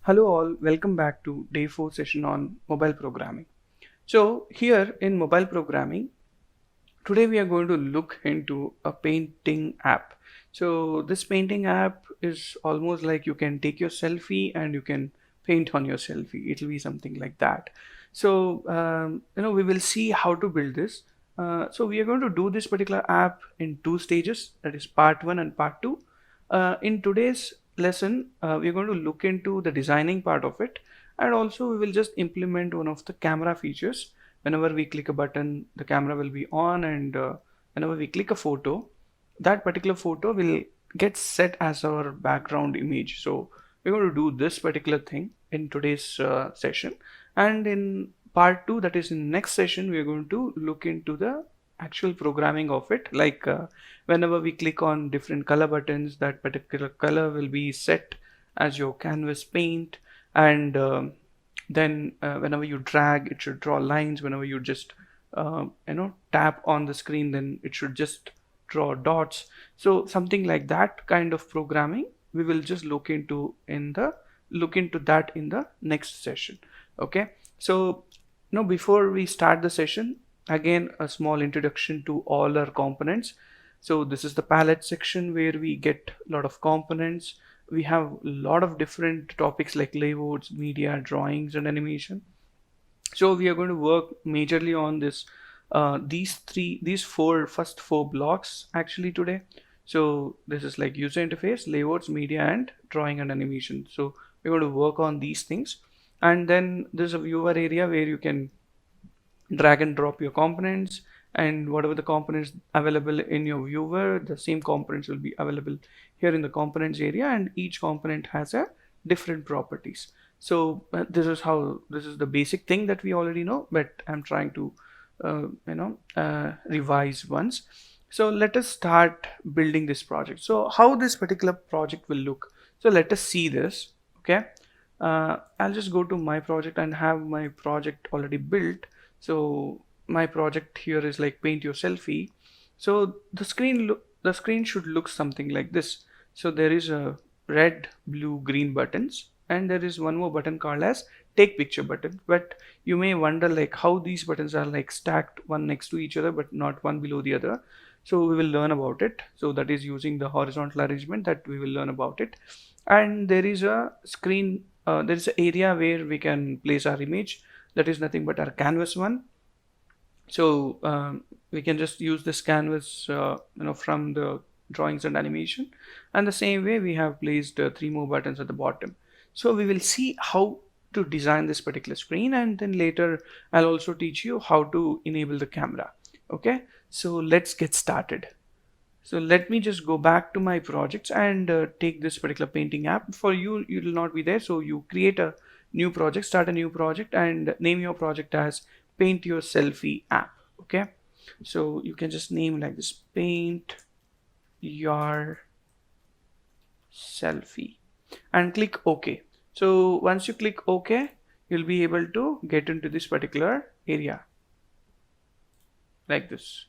Hello all, welcome back to day 4 session on mobile programming. So here in mobile programming, today we are going to look into a painting app. So this painting app is almost like you can take your selfie and you can paint on your selfie. It will be something like that. So we will see how to build this. So we are going to do this particular app in two stages, that is part 1 and part 2. In today's lesson, we are going to look into the designing part of it, and also we will just implement one of the camera features. Whenever we click a button, the camera will be on, and whenever we click a photo, that particular photo will get set as our background image. So we're going to do this particular thing in today's session, and in part 2, that is in next session, we are going to look into the actual programming of it, like whenever we click on different color buttons, that particular color will be set as your canvas paint, and then whenever you drag, it should draw lines. Whenever you just tap on the screen, then it should just draw dots. So something like that kind of programming we will just look into that in the next session. Okay, so now before we start the session, again a small introduction to all our components. So this is the palette section where we get a lot of components. We have a lot of different topics like layouts, media, drawings, and animation. So we are going to work majorly on these first four blocks actually today. So this is like user interface, layouts, media, and drawing and animation. So we're going to work on these things, and then there's a viewer area where you can drag and drop your components, and whatever the components available in your viewer, the same components will be available here in the components area, and each component has a different properties. So this is the basic thing that we already know, but I'm trying to revise once. So let us start building this project. So how this particular project will look, so let us see this. Okay, I'll just go to my project and have my project already built. So my project here is like paint your selfie. So the screen should look something like this. So there is a red, blue, green buttons, and there is one more button called as take picture button. But you may wonder like how these buttons are like stacked one next to each other but not one below the other. So we will learn about it. So that is using the horizontal arrangement that we will learn about it. And there is a screen, there is an area where we can place our image. That is nothing but our canvas one. So we can just use this canvas from the drawings and animation, and the same way we have placed three more buttons at the bottom. So we will see how to design this particular screen, and then later I'll also teach you how to enable the camera. Okay, so let's get started. So let me just go back to my projects and take this particular painting app. For you, you will not be there, so you create a new project, start a new project, and name your project as paint your selfie app. Okay, so you can just name like this, paint your selfie, and click OK. So once you click OK, you'll be able to get into this particular area like this.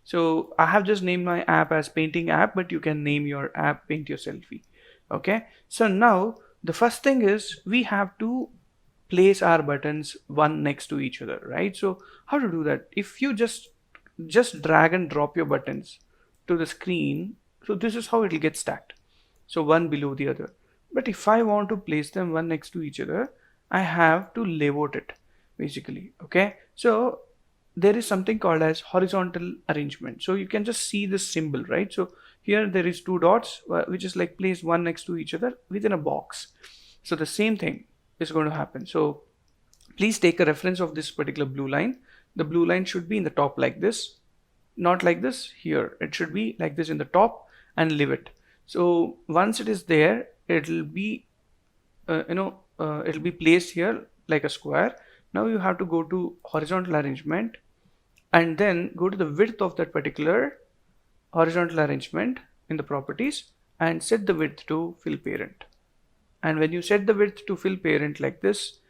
So I have just named my app as painting app, but you can name your app paint your selfie. Okay, so now the first thing is we have to place our buttons one next to each other, right? So how to do that? If you just drag and drop your buttons to the screen, so this is how it will get stacked, so one below the other. But if I want to place them one next to each other, I have to layout it basically. Okay, so there is something called as horizontal arrangement. So you can just see this symbol, right? So here there is two dots which is like placed one next to each other within a box. So the same thing is going to happen. So please take a reference of this particular blue line. The blue line should be in the top like this, not like this here. It should be like this in the top, and leave it. So once it is there, it'll be it'll be placed here like a square. Now you have to go to horizontal arrangement and then go to the width of that particular horizontal arrangement in the properties and set the width to fill parent. And when you set the width to fill parent like this,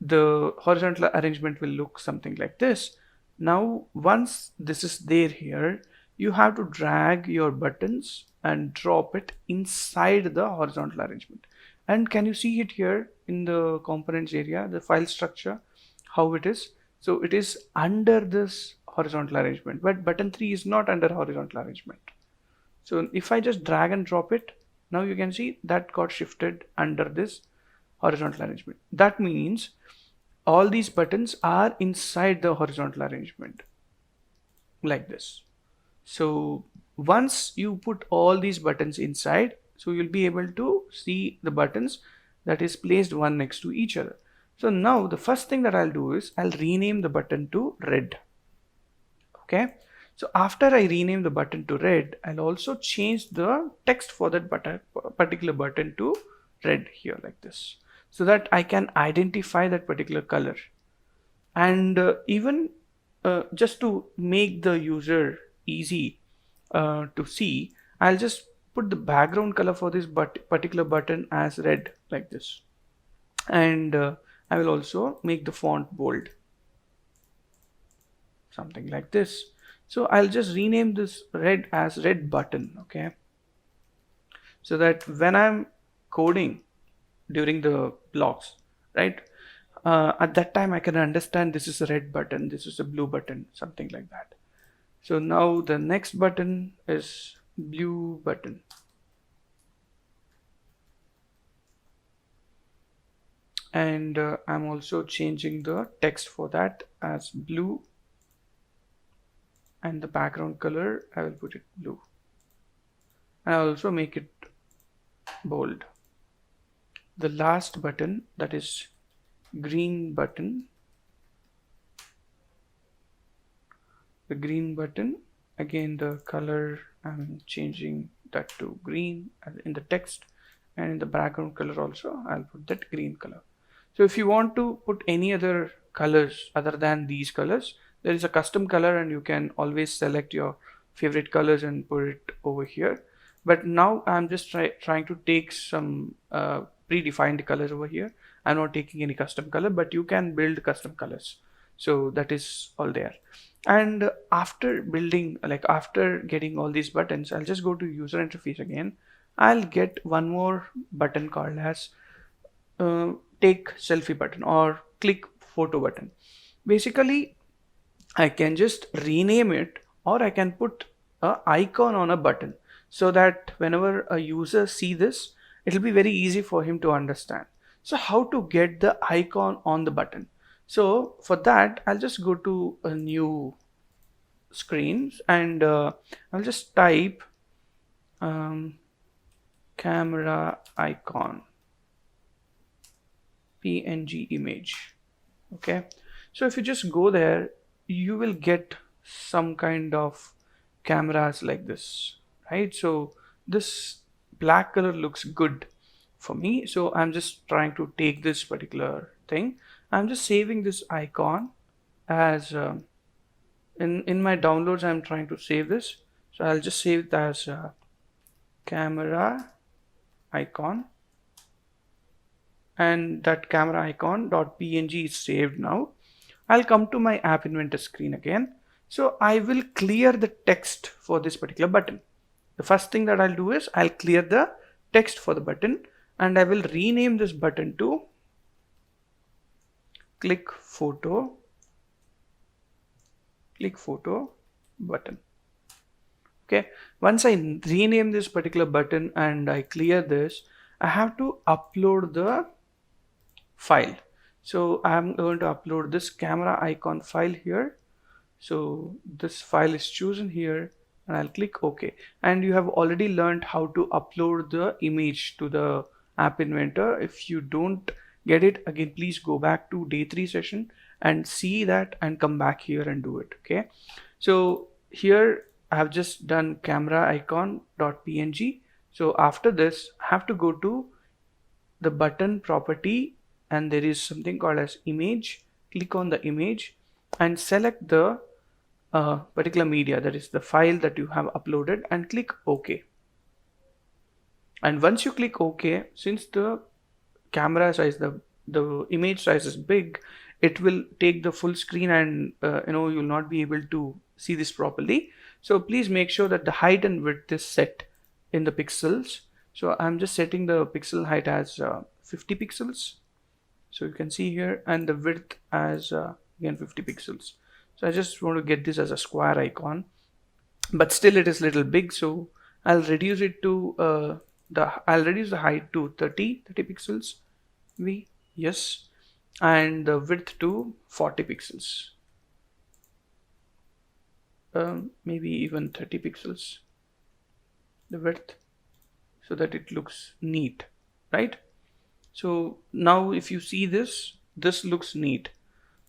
the horizontal arrangement will look something like this. Now once this is there here, you have to drag your buttons and drop it inside the horizontal arrangement. And can you see it here in the components area, the file structure, how it is? So it is under this horizontal arrangement, but button 3 is not under horizontal arrangement. So if I just drag and drop it, now you can see that got shifted under this horizontal arrangement. That means all these buttons are inside the horizontal arrangement like this. So once you put all these buttons inside, so you'll be able to see the buttons that is placed one next to each other. So now the first thing that I'll do is I'll rename the button to red. Okay. So after I rename the button to red, I'll also change the text for that particular button to red here like this, so that I can identify that particular color. And even just to make the user easy to see, I'll just put the background color for this particular button as red like this. And I will also make the font bold, something like this. So I'll just rename this red as red button. Okay, so that when I'm coding during the blocks, right, at that time I can understand this is a red button, this is a blue button, something like that. So now the next button is blue button. And I'm also changing the text for that as blue, and the background color I will put it blue, and I'll also make it bold. The last button, that is green button, the green button, again the color I'm changing that to green in the text, and in the background color also I'll put that green color. So if you want to put any other colors other than these colors, there is a custom color and you can always select your favorite colors and put it over here. But now I'm just trying to take some predefined colors over here. I'm not taking any custom color, but you can build custom colors. So that is all there. And after building, like after getting all these buttons, I'll just go to user interface again. I'll get one more button called as take selfie button or click photo button. Basically, I can just rename it, or I can put a icon on a button, so that whenever a user see this, it'll be very easy for him to understand. So how to get the icon on the button? So for that, I'll just go to a new screen, and I'll just type camera icon PNG image. Okay, so if you just go there, you will get some kind of cameras like this, right? So this black color looks good for me, so I'm just trying to take this particular thing. I'm just saving this icon as in my downloads. I'm trying to save this, so I'll just save it as camera icon, and that camera icon .png is saved now. I'll come to my app inventor screen again. So I will clear the text for this particular button. The first thing that I'll do is I'll clear the text for the button, and I will rename this button to click photo button. Okay, once I rename this particular button and I clear this, I have to upload the file. So I'm going to upload this camera icon file here. So this file is chosen here, and I'll click OK. And you have already learned how to upload the image to the app inventor. If you don't get it, again, please go back to day 3 session and see that, and come back here and do it. Okay, so here I have just done camera icon.png. So after this, I have to go to the button property, and there is something called as image. Click on the image and select the particular media, that is the file that you have uploaded, and click OK. And once you click OK, since the camera size, the image size is big, it will take the full screen, and you'll not be able to see this properly. So please make sure that the height and width is set in the pixels. So I'm just setting the pixel height as 50 pixels. So you can see here, and the width as again 50 pixels. So I just want to get this as a square icon, but still it is little big, so I'll reduce it to I'll reduce the height to 30 pixels. Yes, and the width to 40 pixels, maybe even 30 pixels the width, so that it looks neat, right? So now if you see this looks neat.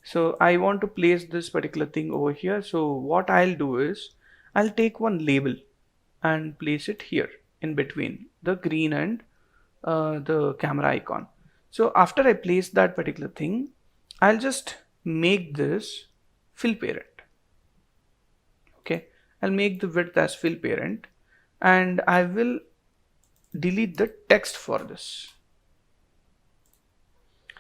So I want to place this particular thing over here. So what I'll do is I'll take one label and place it here in between the green and the camera icon. So after I place that particular thing, I'll just make this fill parent. Okay, I'll make the width as fill parent, and I will delete the text for this.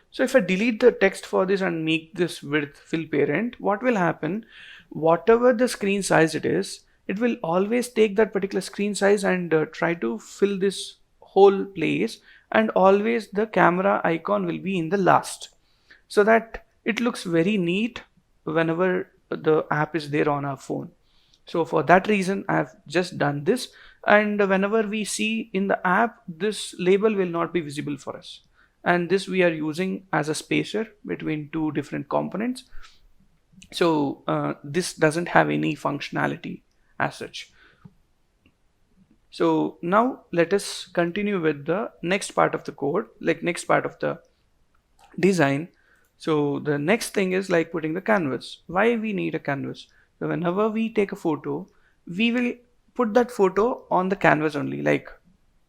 So if I delete the text for this and make this width fill parent, what will happen? Whatever the screen size it will always take that particular screen size and try to fill this whole place, and always the camera icon will be in the last, so that it looks very neat whenever the app is there on our phone. So for that reason, I've just done this, and whenever we see in the app, this label will not be visible for us, and this we are using as a spacer between two different components. So this doesn't have any functionality as such. So now let us continue with the next part of the code, like next part of the design. So the next thing is like putting the canvas. Why we need a canvas? So whenever we take a photo, we will put that photo on the canvas only. Like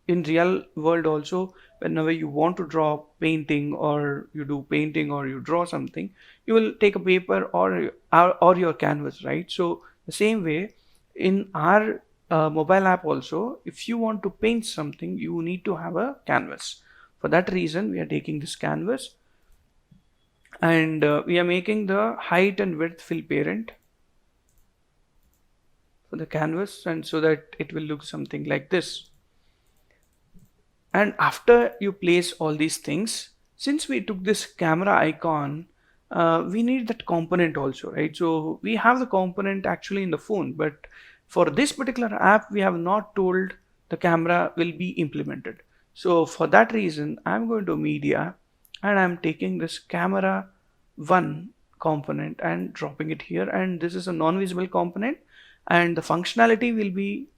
in real world also, whenever you want to draw painting, or you do painting, or you draw something, you will take a paper or your canvas, right? So the same way in our mobile app also, if you want to paint something, you need to have a canvas. For that reason, we are taking this canvas, and we are making the height and width fill parent for the canvas, and so that it will look something like this. And after you place all these things, since we took this camera icon, we need that component also, right? So we have the component actually in the phone, but for this particular app, we have not told the camera will be implemented. So for that reason, I'm going to media, and I'm taking this camera one component and dropping it here, and this is a non-visible component, and the functionality will be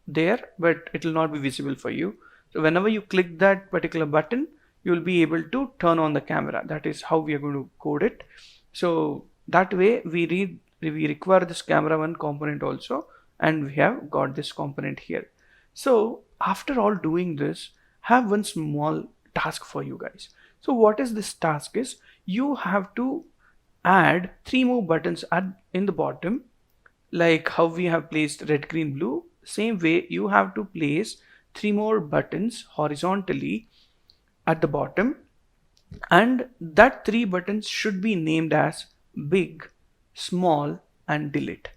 there, but it will not be visible for you. So whenever you click that particular button, you will be able to turn on the camera. That is how we are going to code it. So that way we require this camera one component also, and we have got this component here. So after all doing this, have one small task for you guys. So what is this task is, you have to add three more buttons in the bottom, like how we have placed red, green, blue. Same way you have to place three more buttons horizontally at the bottom, and that three buttons should be named as big, small, and delete.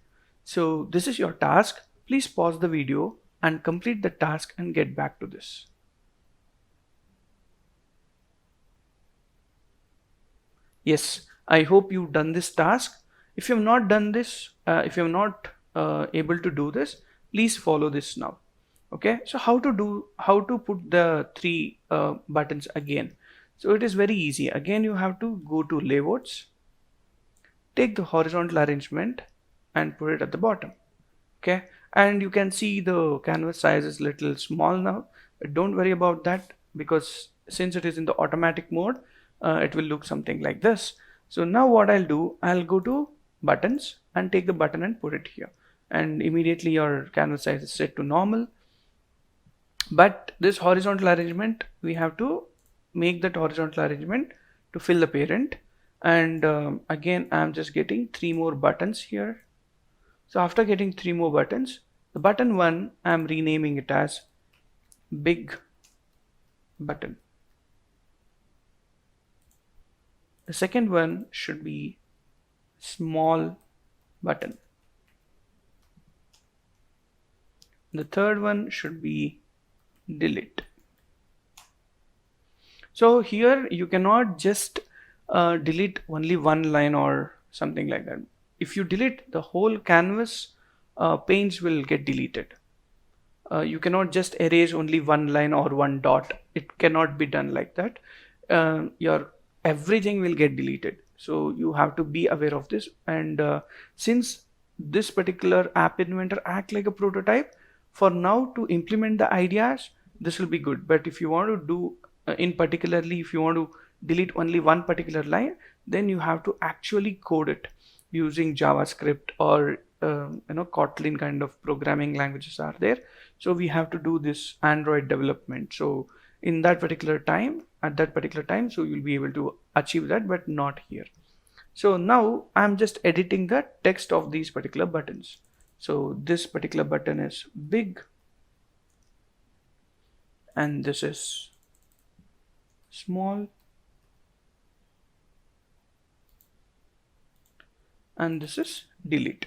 So this is your task. Please pause the video and complete the task and get back to this. Yes, I hope you've done this task. If you have not done this, if you're not able to do this, please follow this now. Okay, so how to put the three buttons again? So it is very easy. Again, you have to go to layouts, take the horizontal arrangement, and put it at the bottom. Okay, and you can see the canvas size is little small now, but don't worry about that, because since it is in the automatic mode, it will look something like this. So now what I'll do, I'll go to buttons and take the button and put it here, and immediately your canvas size is set to normal. But this horizontal arrangement, we have to make that horizontal arrangement to fill the parent. And again, I'm just getting three more buttons here. So after getting three more buttons, the button one, I'm renaming it as big button. The second one should be small button. The third one should be delete. So here you cannot just delete only one line or something like that. If you delete the whole canvas, panes will get deleted. You cannot just erase only one line or one dot. It cannot be done like that. Your everything will get deleted. So you have to be aware of this. And since this particular app inventor act like a prototype, for now to implement the ideas, this will be good. But if you want to do in particularly, if you want to delete only one particular line, then you have to actually code it using JavaScript or Kotlin kind of programming languages are there. So we have to do this Android development. So in that particular time, at that particular time, so you'll be able to achieve that, but not here. So now I'm just editing the text of these particular buttons. So this particular button is big and this is small and this is delete.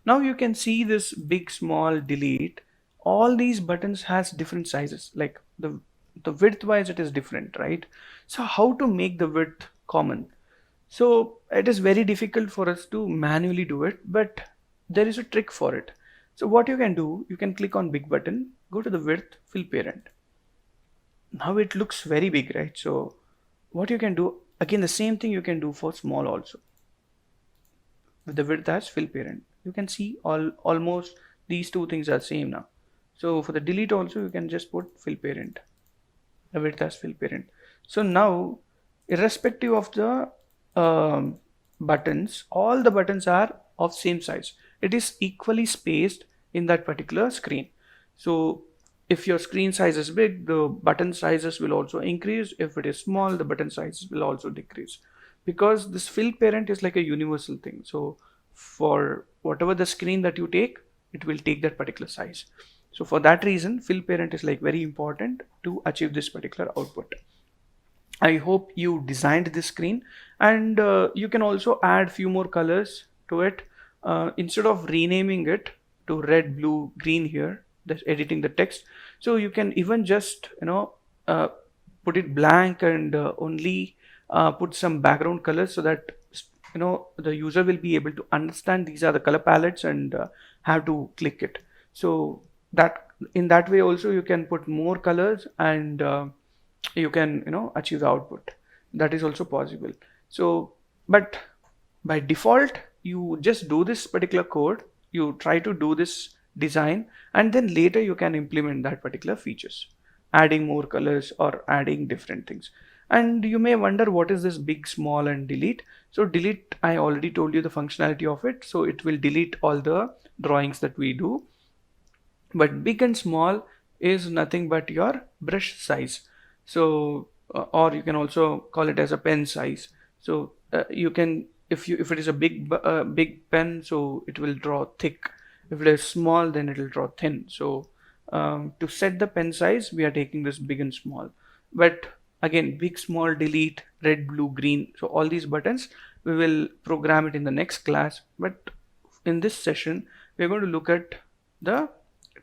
Now you can see this big, small, delete. All these buttons has different sizes, like the width wise it is different, right? So how to make the width common? So it is very difficult for us to manually do it, but there is a trick for it. So what you can do, you can click on big button, go to the width, fill parent. Now it looks very big, right? So what you can do, again the same thing you can do for small also. With the width as fill parent, you can see almost these two things are same now. So for the delete also you can just put fill parent, the width as fill parent. So now irrespective of the buttons, all the buttons are of same size. It is equally spaced in that particular screen. So if your screen size is big, the button sizes will also increase. If it is small, the button sizes will also decrease, because this fill parent is like a universal thing. So for whatever the screen that you take, it will take that particular size. So for that reason, fill parent is like very important to achieve this particular output. I hope you designed this screen, and you can also add few more colors to it. Instead of renaming it to red, blue, green here, that's editing the text. So you can even just put it blank and only put some background colors, so that the user will be able to understand these are the color palettes and have to click it. So that in that way also you can put more colors and you can achieve the output. That is also possible. So but by default you just do this particular code, you try to do this design, and then later you can implement that particular features, adding more colors or adding different things. And you may wonder what is this big, small and delete. So delete, I already told you the functionality of it. So it will delete all the drawings that we do. But big and small is nothing but your brush size. So or you can also call it as a pen size. So you can, if it is a big pen, so it will draw thick. If it is small, then it will draw thin. So to set the pen size, we are taking this big and small. But again, big, small, delete, red, blue, green. So all these buttons, we will program it in the next class. But in this session, we're going to look at the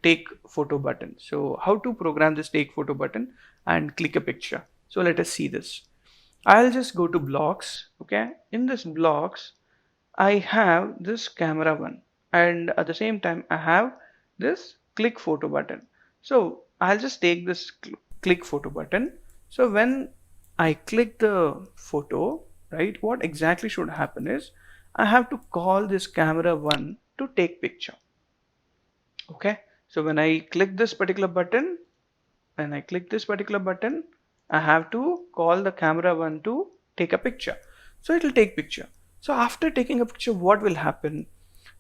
take photo button. So how to program this take photo button and click a picture. So let us see this. I'll just go to blocks. Okay. In this blocks, I have this camera one, and at the same time I have this click photo button. So I'll just take this click photo button. So when I click the photo, right, what exactly should happen is I have to call this camera one to take picture. Okay. So when I click this particular button, I have to call the camera one to take a picture. So it will take picture. So after taking a picture, what will happen?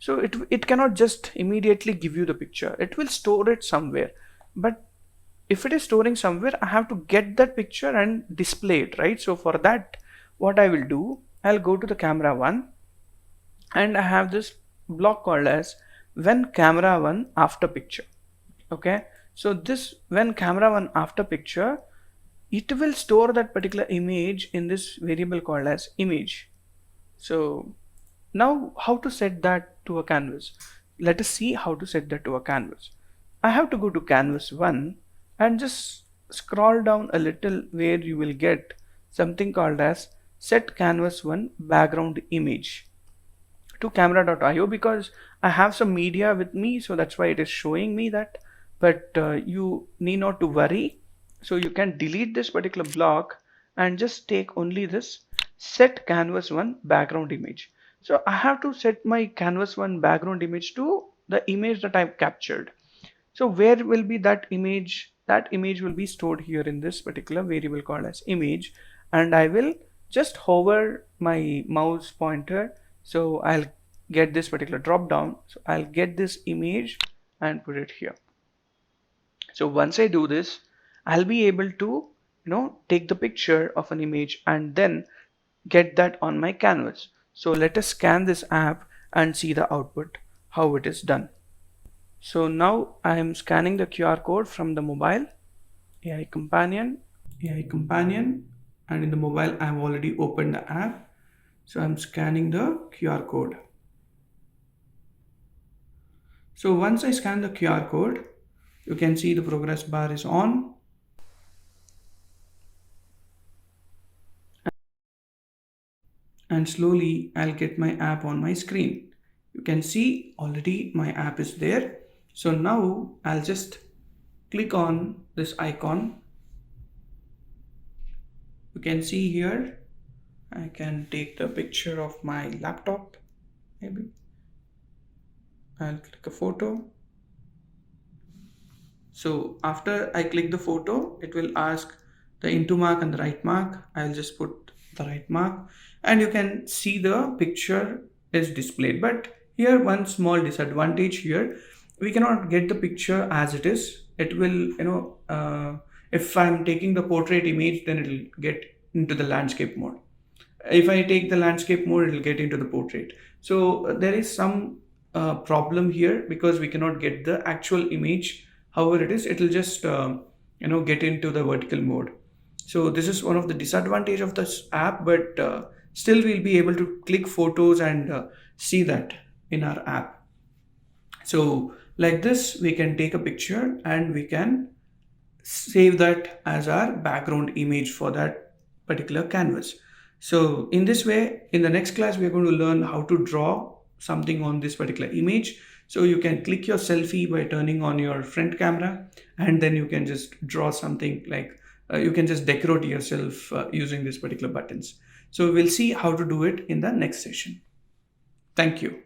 So it cannot just immediately give you the picture. It will store it somewhere. But if it is storing somewhere, I have to get that picture and display it, right? So for that, what I will do, I'll go to the camera one, and I have this block called as when camera one after picture. Okay. So this when camera one after picture, it will store that particular image in this variable called as image. So now how to set that to a canvas. Let us see how to set that to a canvas. I have to go to canvas 1 and just scroll down a little where you will get something called as set canvas 1 background image to camera.io, because I have some media with me, so that's why it is showing me that. But you need not to worry. So you can delete this particular block and just take only this set canvas 1 background image. So I have to set my canvas 1 background image to the image that I've captured. So where will be that image? That image will be stored here in this particular variable called as image, and I will just hover my mouse pointer. So I'll get this particular drop down. So I'll get this image and put it here. So once I do this, I'll be able to, take the picture of an image and then get that on my canvas. So let us scan this app and see the output, how it is done. So now I am scanning the QR code from the mobile AI companion, and in the mobile I have already opened the app. So I'm scanning the QR code. So once I scan the QR code, you can see the progress bar is on. And slowly I'll get my app on my screen. You can see already my app is there. So now I'll just click on this icon. You can see here I can take the picture of my laptop. Maybe I'll click a photo. So after I click the photo, it will ask the into mark and the right mark. I'll just put the right mark, and you can see the picture is displayed. But here one small disadvantage here, we cannot get the picture as it is. It will, if I'm taking the portrait image, then it will get into the landscape mode. If I take the landscape mode, it will get into the portrait. So there is some problem here because we cannot get the actual image. However it is, it will just get into the vertical mode. So this is one of the disadvantage of this app, but still we'll be able to click photos and see that in our app. So like this, we can take a picture and we can save that as our background image for that particular canvas. So in this way, in the next class, we are going to learn how to draw something on this particular image. So you can click your selfie by turning on your front camera, and then you can just draw something like you can just decorate yourself using these particular buttons. So we'll see how to do it in the next session. Thank you.